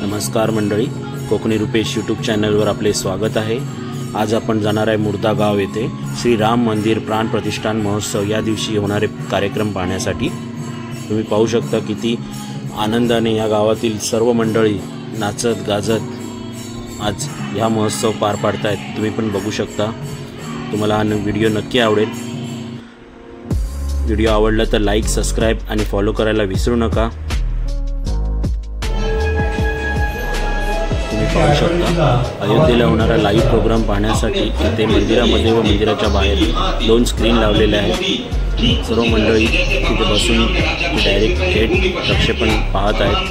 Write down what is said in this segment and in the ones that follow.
नमस्कार मंडळी, कोकणी रुपेश यूट्यूब चॅनलवर आपले स्वागत आहे। आज आपण जाणार आहे मुर्दा गाव येथे श्री राम मंदिर प्राण प्रतिष्ठान महोत्सव या दिवशी होणारे कार्यक्रम पाहण्यासाठी। तुम्ही पाहू शकता किती आनंदाने या गावातील सर्व मंडळी नाचत गाजत आज हा महोत्सव पार पाडतायत। तुम्ही पण बघू शकता। तुम्हाला हा व्हिडिओ नक्की आवडेल। व्हिडिओ आवडला तर लाईक, सबस्क्राइब आणि फॉलो करायला विसरू नका। तुम्ही पाहू शकता अयोध्येला होणारा लाईव्ह प्रोग्राम पाहण्यासाठी इथे मंदिरामध्ये व मंदिराच्या बाहेर 2 स्क्रीन लावलेले आहेत। सर्व मंडळी तिथे बसून डायरेक्ट थेट प्रक्षेपण पाहत आहेत।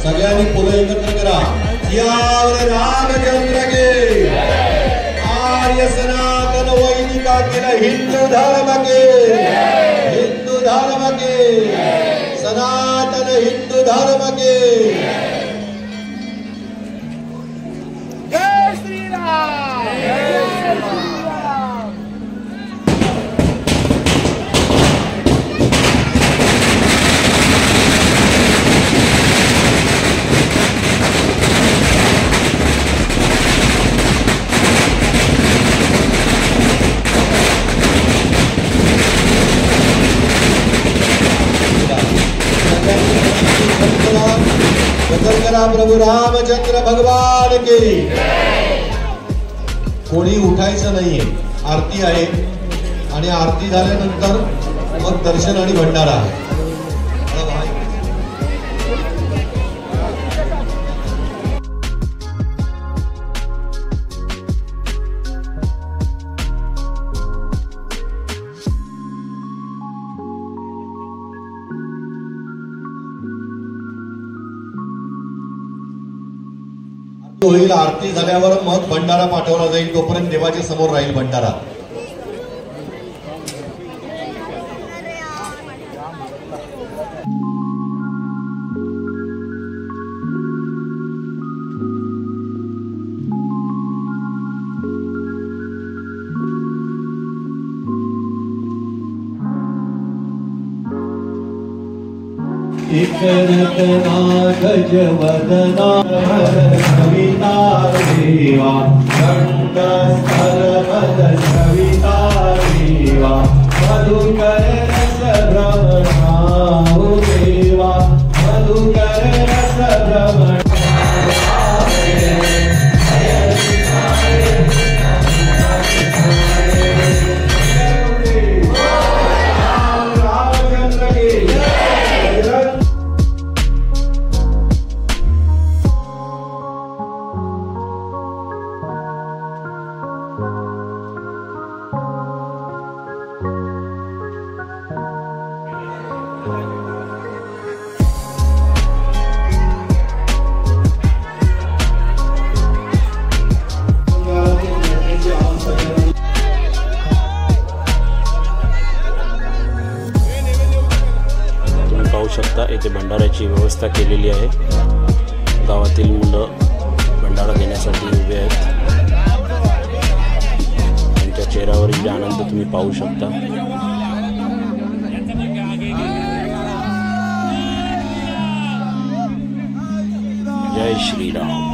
सगळ्यांनी फुलं एकत्र करा। यावर रामचंद्र के आर्य सनातन वैदिका केला हिंदू धर्म के सनातन हिंदू धर्म के जय श्री राम, जय श्री राम। प्रभु रामचंद्र भगवान के कोणी उठायचं नाहीये। आरती आहे आणि आरती झाल्यानंतर मग दर्शन आणि भंडारा आहे। होईल आरती झाल्यावर मग भंडारा पाठवला जाईल। तोपर्यंत देवाच्या समोर राहील भंडारा। गजवदना कविता देवा कंठस्थल पद कविता देवा मधुकर रस भ्रमणाओ देवा मधुकर रस भ्रमण शकता। येथे भंडाऱ्याची व्यवस्था केलेली आहे। गावातील मुलं भंडारा घेण्यासाठी उभे आहेत। त्यांच्या चेहऱ्यावरील आनंद तुम्ही पाहू शकता। जय श्री राम।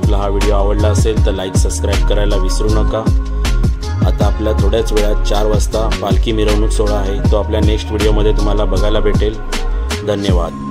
आपला हा व्हिडिओ आवडला असेल तर लाईक सबस्क्राईब करायला विसरू नका। आता आपल्या थोड्याच वेळात 4 वाजता पालखी मिरवणूक सोहळा आहे, तो आपल्या नेक्स्ट व्हिडिओमध्ये तुम्हाला बघायला भेटेल। धन्यवाद।